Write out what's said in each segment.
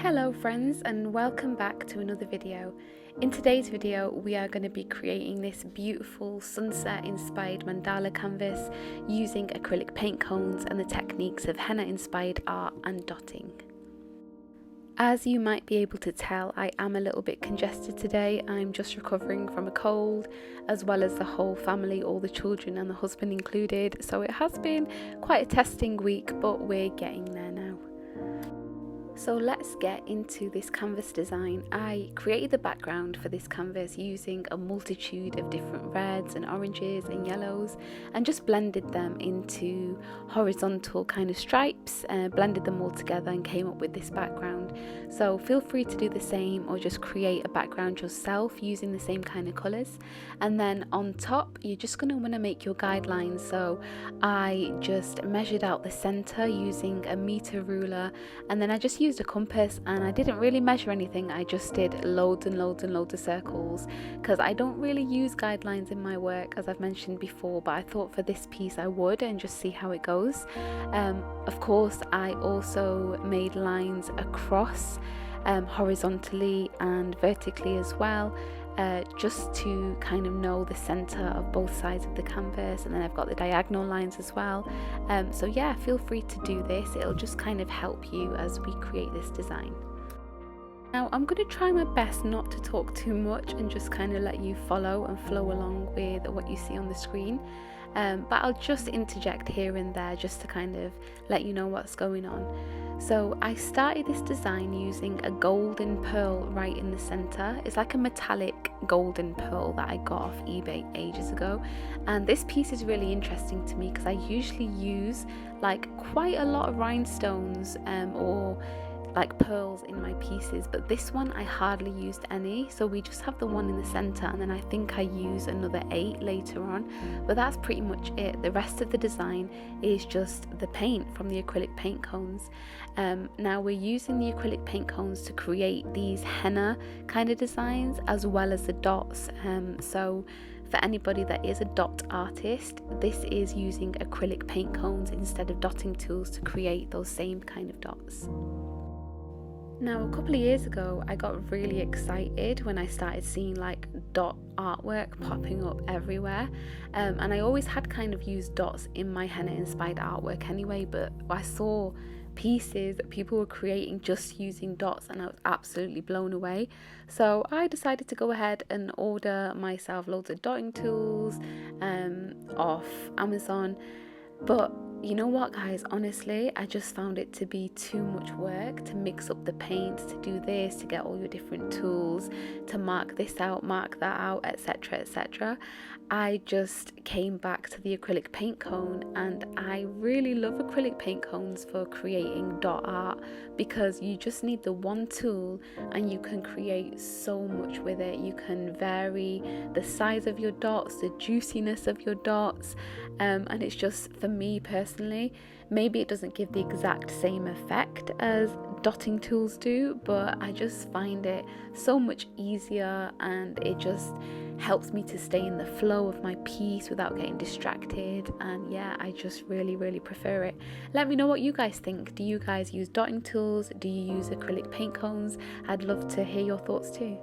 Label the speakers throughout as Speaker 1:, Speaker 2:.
Speaker 1: Hello friends, and welcome back to another video. In today's video we are going to be creating this beautiful sunset inspired mandala canvas using acrylic paint cones and the techniques of henna inspired art and dotting. As you might be able to tell, I am a little bit congested today. I'm just recovering from a cold, as well as the whole family, all the children and the husband included, so it has been quite a testing week, but we're getting there now. So let's get into this canvas design. I created the background for this canvas using a multitude of different reds and oranges and yellows, and just blended them into horizontal kind of stripes, blended them all together and came up with this background. So feel free to do the same or just create a background yourself using the same kind of colours. And then on top you're just going to want to make your guidelines. So I just measured out the centre using a meter ruler, and then I just used a compass, and I didn't really measure anything. I just did loads and loads and loads of circles because I don't really use guidelines in my work, as I've mentioned before, but I thought for this piece I would, and just see how it goes. Of course I also made lines across horizontally and vertically as well, just to kind of know the center of both sides of the canvas, and then I've got the diagonal lines as well. So yeah, feel free to do this. It'll just kind of help you as we create this design. Now I'm going to try my best not to talk too much and just kind of let you follow and flow along with what you see on the screen. But I'll just interject here and there just to kind of let you know what's going on. So I started this design using a golden pearl right in the center. It's like a metallic golden pearl that I got off eBay ages ago, and this piece is really interesting to me because I usually use like quite a lot of rhinestones or like pearls in my pieces, but this one I hardly used any. So we just have the one in the center, and then I think I use another 8 later on, but that's pretty much it. The rest of the design is just the paint from the acrylic paint cones. Now we're using the acrylic paint cones to create these henna kind of designs as well as the dots. So for anybody that is a dot artist, this is using acrylic paint cones instead of dotting tools to create those same kind of dots. Now a couple of years ago I got really excited when I started seeing like dot artwork popping up everywhere, and I always had kind of used dots in my henna inspired artwork anyway, but I saw pieces that people were creating just using dots and I was absolutely blown away. So I decided to go ahead and order myself loads of dotting tools off Amazon. But you know what guys, honestly I just found it to be too much work to mix up the paints, to do this, to get all your different tools, to mark this out, mark that out, etc, etc. I just came back to the acrylic paint cone, and I really love acrylic paint cones for creating dot art because you just need the one tool and you can create so much with it. You can vary the size of your dots, the juiciness of your dots, and it's just, for me personally, maybe it doesn't give the exact same effect as dotting tools do, but I just find it so much easier, and it just helps me to stay in the flow of my piece without getting distracted. And yeah, I just really prefer it. Let me know what you guys think. Do you guys use dotting tools? Do you use acrylic paint cones? I'd love to hear your thoughts too.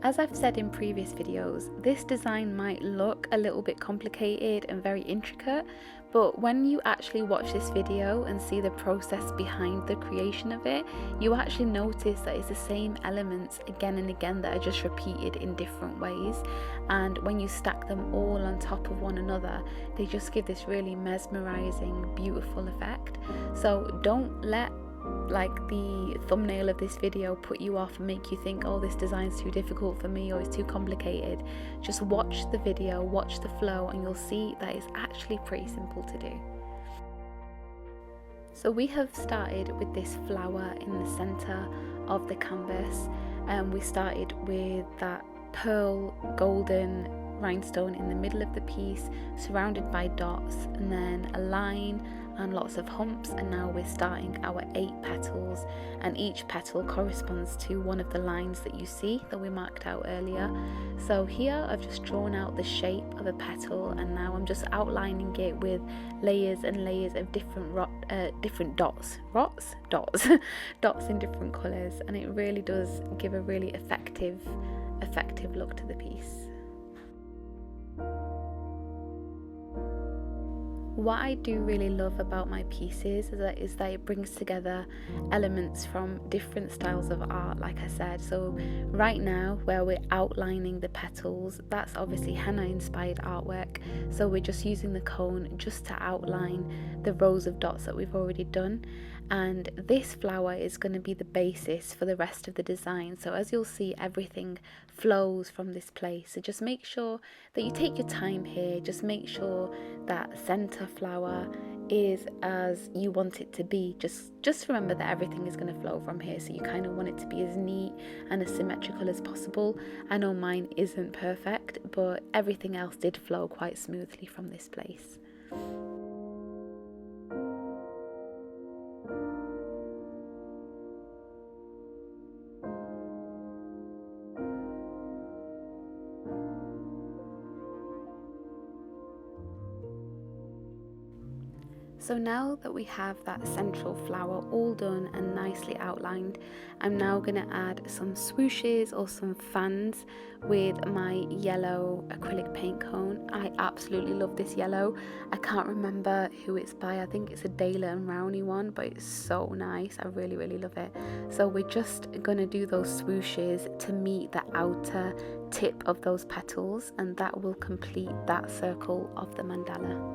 Speaker 1: As I've said in previous videos, this design might look a little bit complicated and very intricate, but when you actually watch this video and see the process behind the creation of it, you actually notice that it's the same elements again and again that are just repeated in different ways, and when you stack them all on top of one another, they just give this really mesmerizing, beautiful effect. So don't let like the thumbnail of this video put you off and make you think, oh, this design's too difficult for me or it's too complicated. Just watch the video, watch the flow, and you'll see that it's actually pretty simple to do. So we have started with this flower in the center of the canvas, and we started with that pearl golden rhinestone in the middle of the piece surrounded by dots, and then a line and lots of humps, and now we're starting our 8 petals, and each petal corresponds to one of the lines that you see that we marked out earlier. So here I've just drawn out the shape of a petal, and now I'm just outlining it with layers and layers of different dots dots in different colours, and it really does give a really effective look to the piece. What I do really love about my pieces is that it brings together elements from different styles of art, like I said. So right now, where we're outlining the petals, that's obviously henna inspired artwork. So we're just using the cone just to outline the rows of dots that we've already done. And this flower is going to be the basis for the rest of the design. So as you'll see, everything flows from this place. So just make sure that you take your time here. Just make sure that center flower is as you want it to be. Just remember that everything is going to flow from here. So you kind of want it to be as neat and as symmetrical as possible. I know mine isn't perfect, but everything else did flow quite smoothly from this place. So now that we have that central flower all done and nicely outlined, I'm now going to add some swooshes or some fans with my yellow acrylic paint cone. I absolutely love this yellow. I can't remember who it's by. I think it's a Dale and Rowney one, but it's so nice. I really, really love it. So we're just going to do those swooshes to meet the outer tip of those petals, and that will complete that circle of the mandala.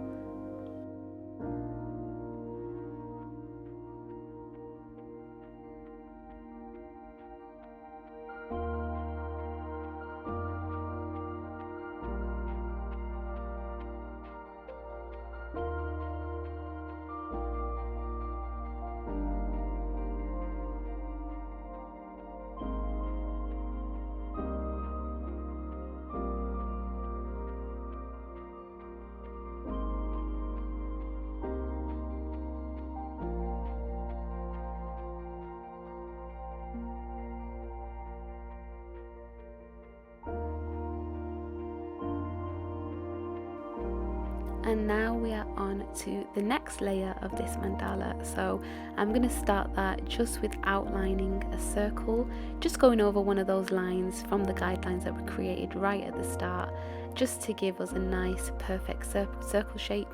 Speaker 1: And now we are on to the next layer of this mandala. So I'm going to start that just with outlining a circle, just going over one of those lines from the guidelines that were created right at the start, just to give us a nice perfect circle shape.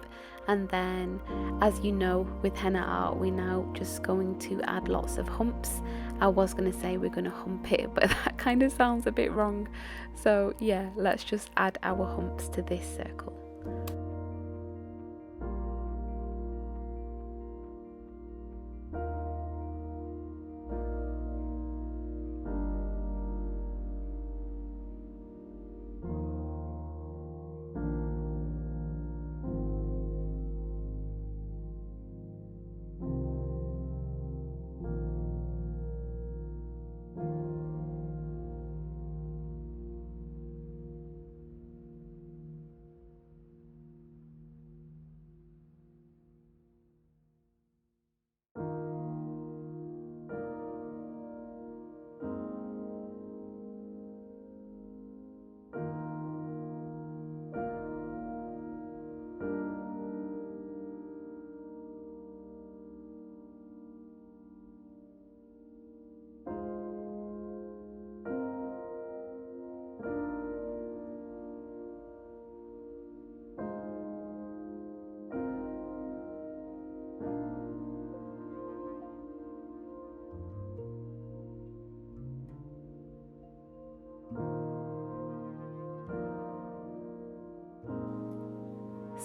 Speaker 1: And then, as you know, with henna art, we're now just going to add lots of humps. I was going to say we're going to hump it, but that kind of sounds a bit wrong. So yeah, let's just add our humps to this circle.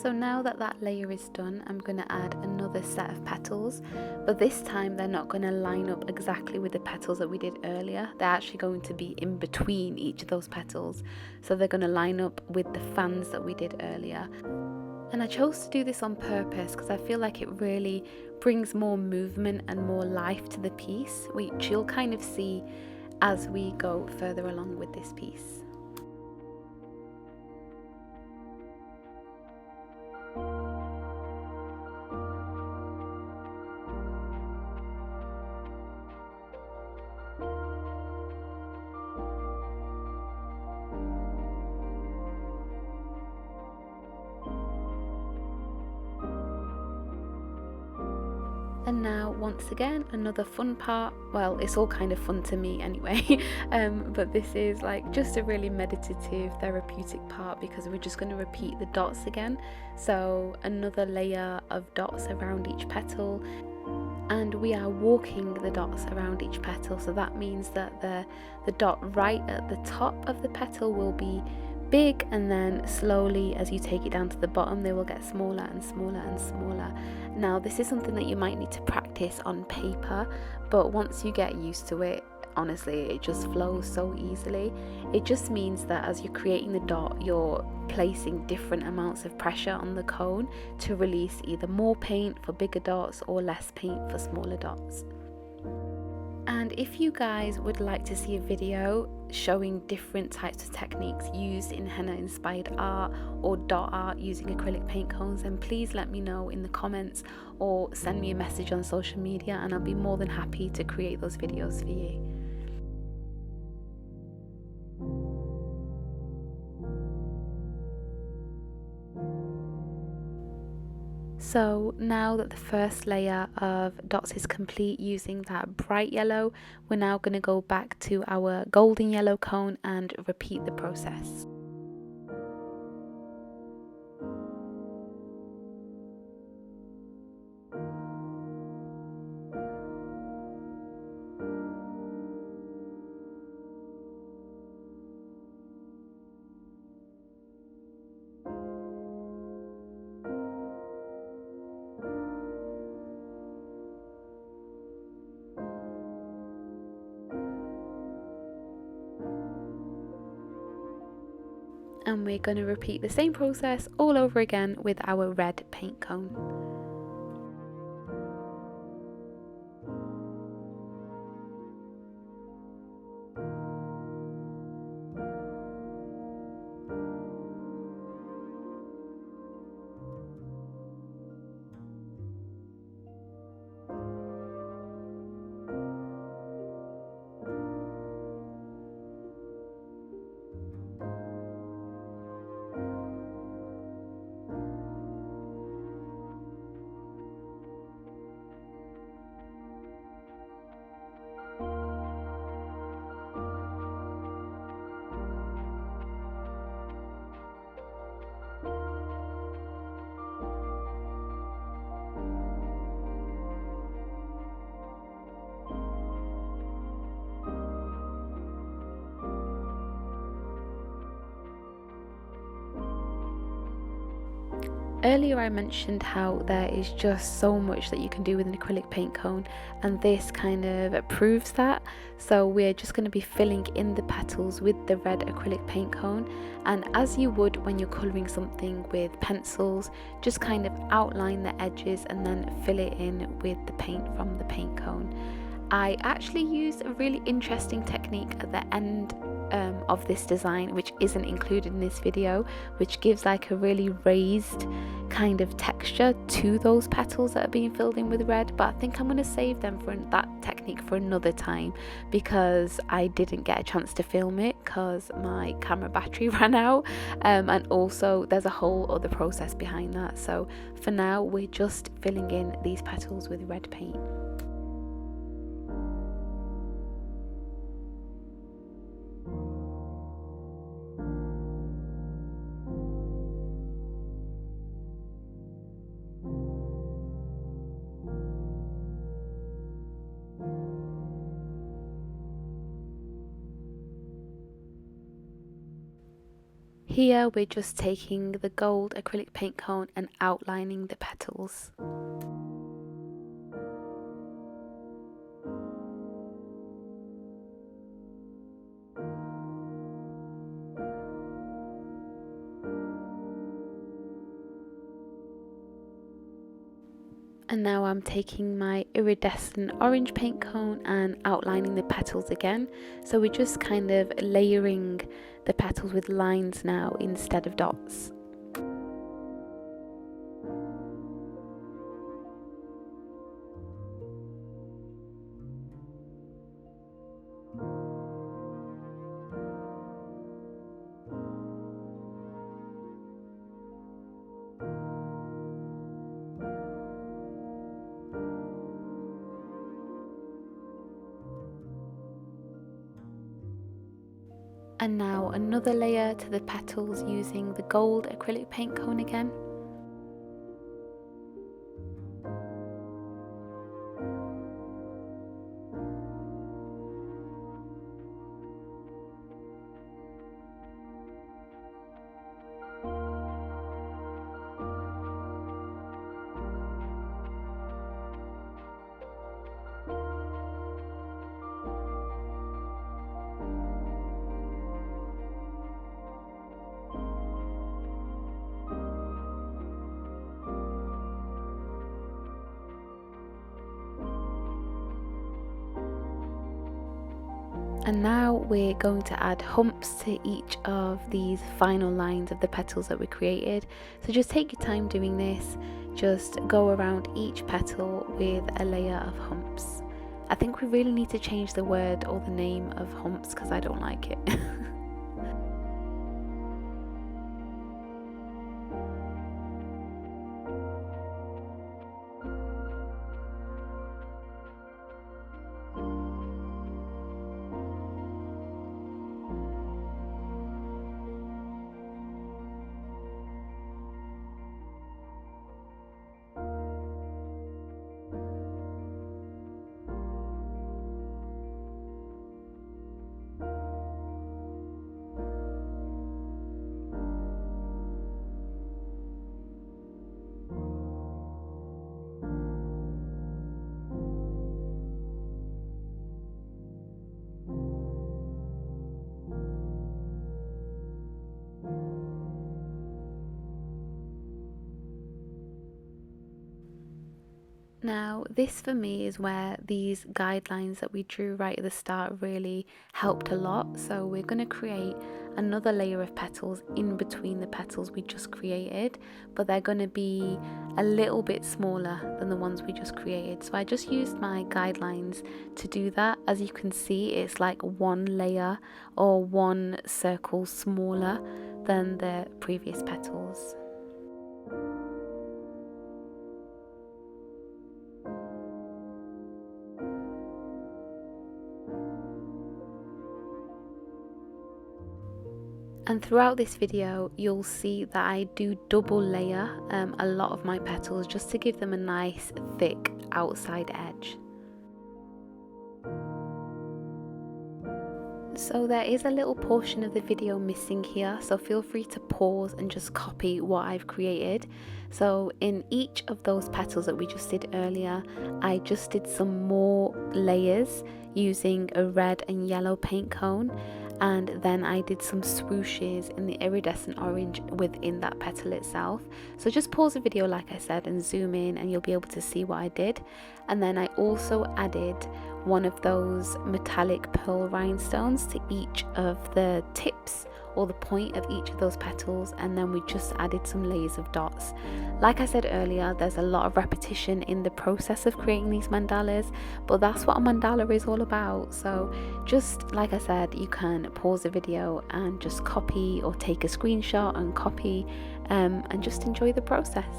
Speaker 1: So now that that layer is done, I'm going to add another set of petals, but this time they're not going to line up exactly with the petals that we did earlier. They're actually going to be in between each of those petals, so they're going to line up with the fans that we did earlier. And I chose to do this on purpose because I feel like it really brings more movement and more life to the piece, which you'll kind of see as we go further along with this piece. And now, once again, another fun part. Well, it's all kind of fun to me anyway, but this is like just a really meditative, therapeutic part, because we're just going to repeat the dots again. So another layer of dots around each petal, and we are walking the dots around each petal. So that means that the dot right at the top of the petal will be big, and then slowly as you take it down to the bottom, they will get smaller and smaller and smaller. Now this is something that you might need to practice on paper, but once you get used to it, honestly, it just flows so easily. It just means that as you're creating the dot, you're placing different amounts of pressure on the cone to release either more paint for bigger dots or less paint for smaller dots. And if you guys would like to see a video showing different types of techniques used in henna inspired art or dot art using acrylic paint cones, then please let me know in the comments or send me a message on social media, and I'll be more than happy to create those videos for you. So now that the first layer of dots is complete using that bright yellow, we're now going to go back to our golden yellow cone and repeat the process. And we're going to repeat the same process all over again with our red paint cone. Earlier I mentioned how there is just so much that you can do with an acrylic paint cone, and this kind of proves that. So we're just going to be filling in the petals with the red acrylic paint cone, and as you would when you're colouring something with pencils, just kind of outline the edges and then fill it in with the paint from the paint cone. I actually used a really interesting technique at the end of this design, which isn't included in this video, which gives like a really raised kind of texture to those petals that are being filled in with red. But I think I'm going to save them for that technique for another time, because I didn't get a chance to film it because my camera battery ran out, and also there's a whole other process behind that. So for now we're just filling in these petals with red paint. Here we're just taking the gold acrylic paint cone and outlining the petals. And now I'm taking my iridescent orange paint cone and outlining the petals again. So we're just kind of layering the petals with lines now instead of dots. And now another layer to the petals using the gold acrylic paint cone again. And now we're going to add humps to each of these final lines of the petals that we created. So just take your time doing this. Just go around each petal with a layer of humps. I think we really need to change the word or the name of humps because I don't like it. Now, this for me is where these guidelines that we drew right at the start really helped a lot. So we're going to create another layer of petals in between the petals we just created, but they're going to be a little bit smaller than the ones we just created. So I just used my guidelines to do that. As you can see, it's like one layer or one circle smaller than the previous petals. And throughout this video you'll see that I do double layer a lot of my petals just to give them a nice thick outside edge. So there is a little portion of the video missing here, so feel free to pause and just copy what I've created. So in each of those petals that we just did earlier, I just did some more layers using a red and yellow paint cone, and then I did some swooshes in the iridescent orange within that petal itself. So just pause the video like I said and zoom in and you'll be able to see what I did. And then I also added one of those metallic pearl rhinestones to each of the tips or the point of each of those petals, and then we just added some layers of dots. Like I said earlier, there's a lot of repetition in the process of creating these mandalas, but that's what a mandala is all about. So just like I said, you can pause the video and just copy or take a screenshot and copy and just enjoy the process.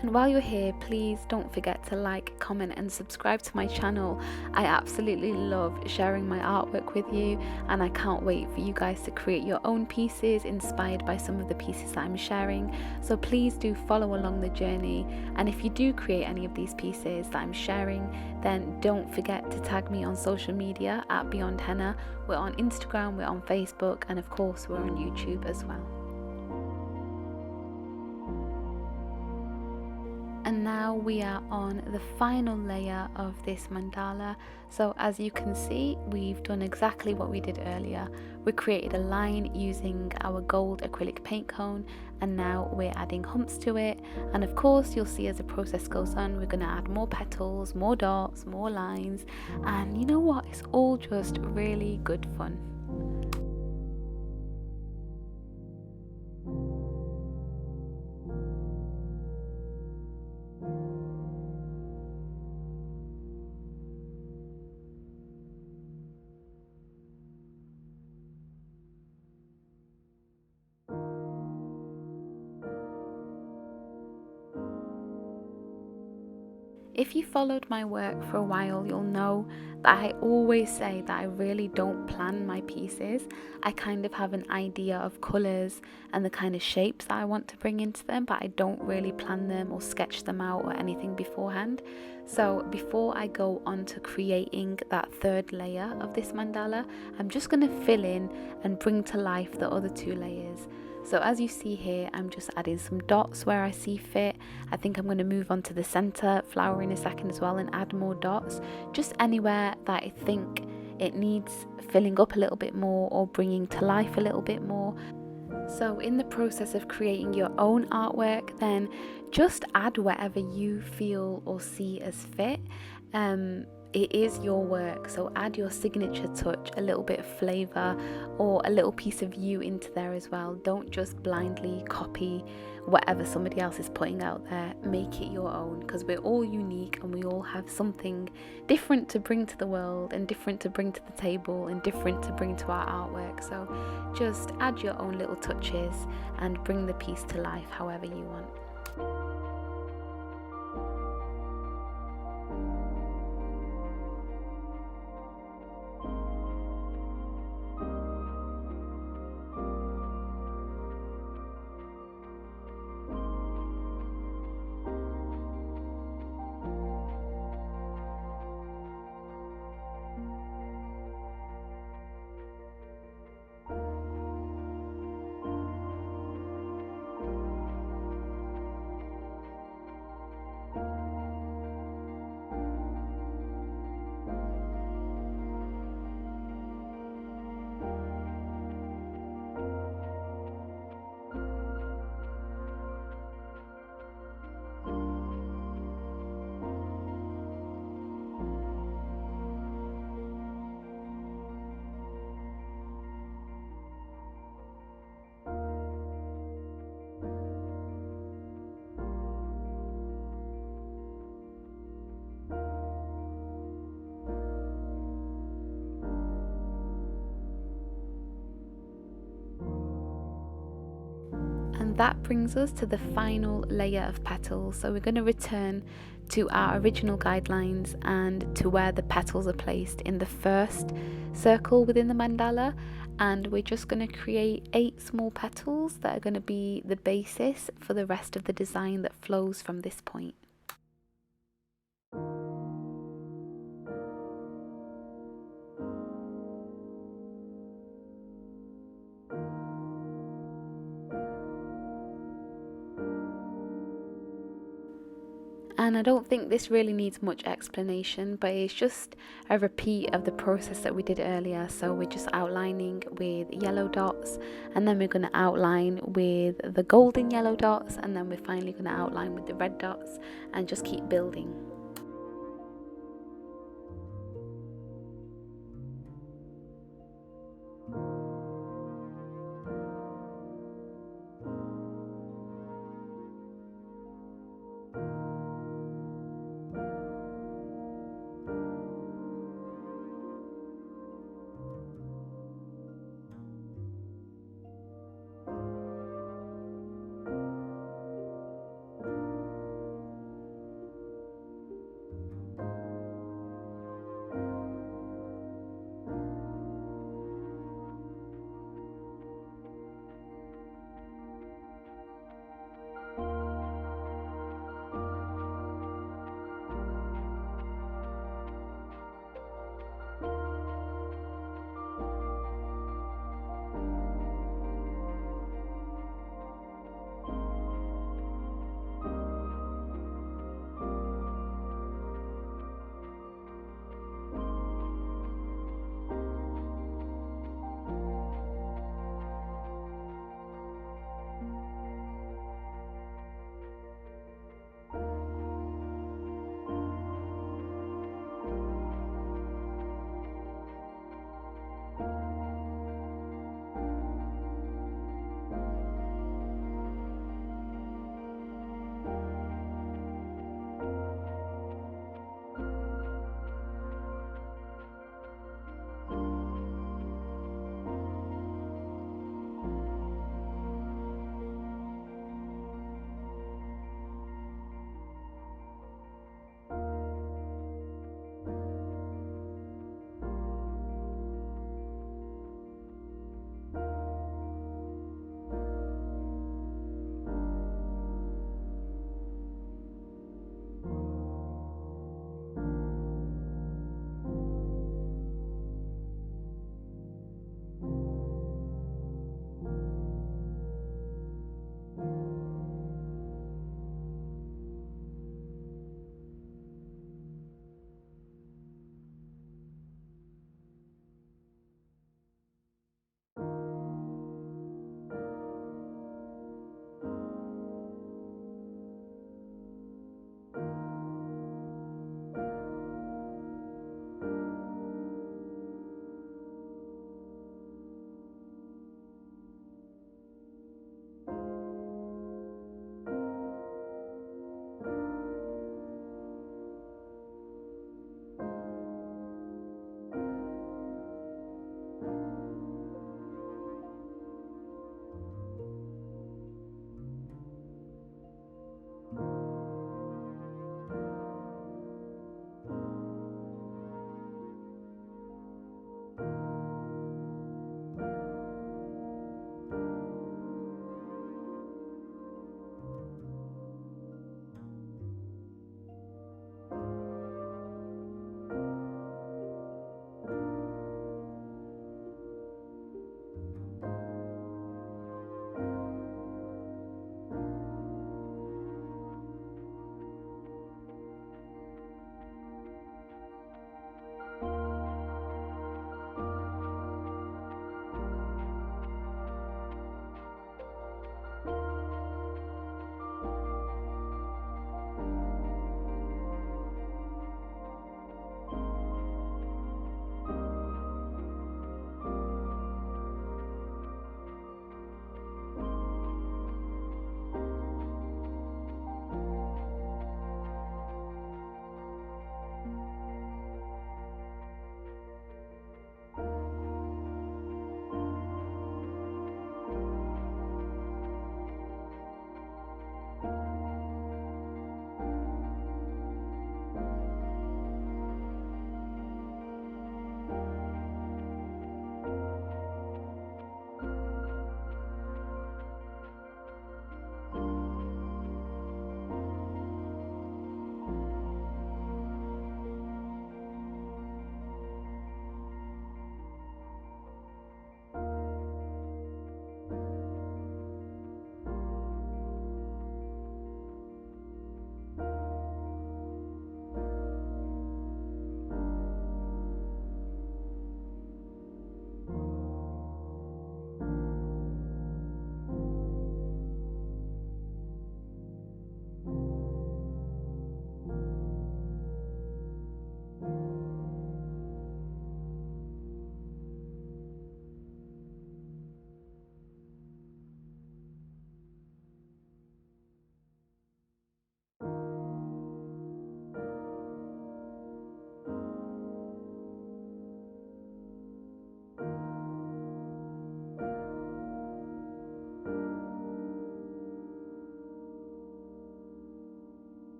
Speaker 1: And while you're here, please don't forget to like, comment and subscribe to my channel. I absolutely love sharing my artwork with you, and I can't wait for you guys to create your own pieces inspired by some of the pieces that I'm sharing. So please do follow along the journey, and if you do create any of these pieces that I'm sharing, then don't forget to tag me on social media at Beyond Henna. We're on Instagram, we're on Facebook, and of course we're on YouTube as well. And now we are on the final layer of this mandala. So as you can see, we've done exactly what we did earlier. We created a line using our gold acrylic paint cone, and now we're adding humps to it. And of course, you'll see as the process goes on, we're going to add more petals, more dots, more lines, and you know what? It's all just really good fun. If you followed my work for a while, you'll know that I always say that I really don't plan my pieces. I kind of have an idea of colours and the kind of shapes that I want to bring into them, but I don't really plan them or sketch them out or anything beforehand. So before I go on to creating that third layer of this mandala, I'm just going to fill in and bring to life the other two layers. So as you see here, I'm just adding some dots where I see fit. I think I'm going to move on to the center flower in a second as well and add more dots, just anywhere that I think it needs filling up a little bit more or bringing to life a little bit more. So in the process of creating your own artwork, then just add whatever you feel or see as fit. It is your work, so add your signature touch, a little bit of flavour or a little piece of you into there as well. Don't just blindly copy whatever somebody else is putting out there. Make it your own, because we're all unique and we all have something different to bring to the world and different to bring to the table and different to bring to our artwork. So just add your own little touches and bring the piece to life however you want. And that brings us to the final layer of petals. So we're going to return to our original guidelines and to where the petals are placed in the first circle within the mandala, and we're just going to create 8 small petals that are going to be the basis for the rest of the design that flows from this point. And I don't think this really needs much explanation, but it's just a repeat of the process that we did earlier. So we're just outlining with yellow dots, and then we're going to outline with the golden yellow dots, and then we're finally going to outline with the red dots and just keep building.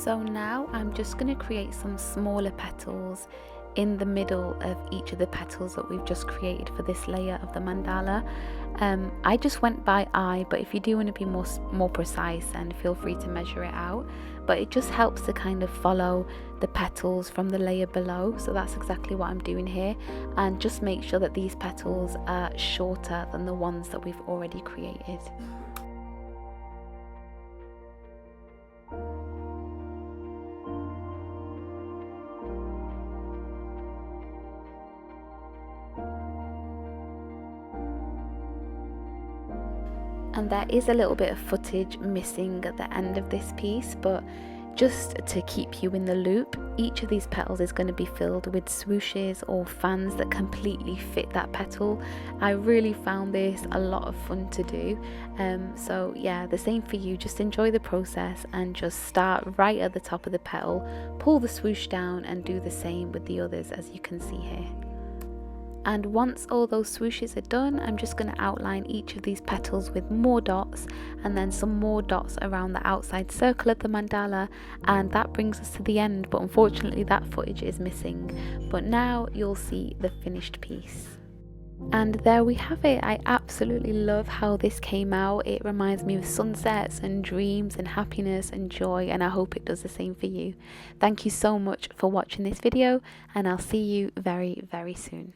Speaker 1: So now I'm just going to create some smaller petals in the middle of each of the petals that we've just created for this layer of the mandala. I just went by eye, but if you do want to be more precise, then feel free to measure it out. But it just helps to kind of follow the petals from the layer below, so that's exactly what I'm doing here. And just make sure that these petals are shorter than the ones that we've already created. And there is a little bit of footage missing at the end of this piece, but just to keep you in the loop, each of these petals is going to be filled with swooshes or fans that completely fit that petal. I really found this a lot of fun to do. So yeah, the same for you. Just enjoy the process and just start right at the top of the petal, pull the swoosh down and do the same with the others, as you can see here. And once all those swooshes are done, I'm just going to outline each of these petals with more dots, and then some more dots around the outside circle of the mandala, and that brings us to the end. But unfortunately that footage is missing, but now you'll see the finished piece. And there we have it. I absolutely love how this came out. It reminds me of sunsets and dreams and happiness and joy, and I hope it does the same for you. Thank you so much for watching this video, and I'll see you very, very soon.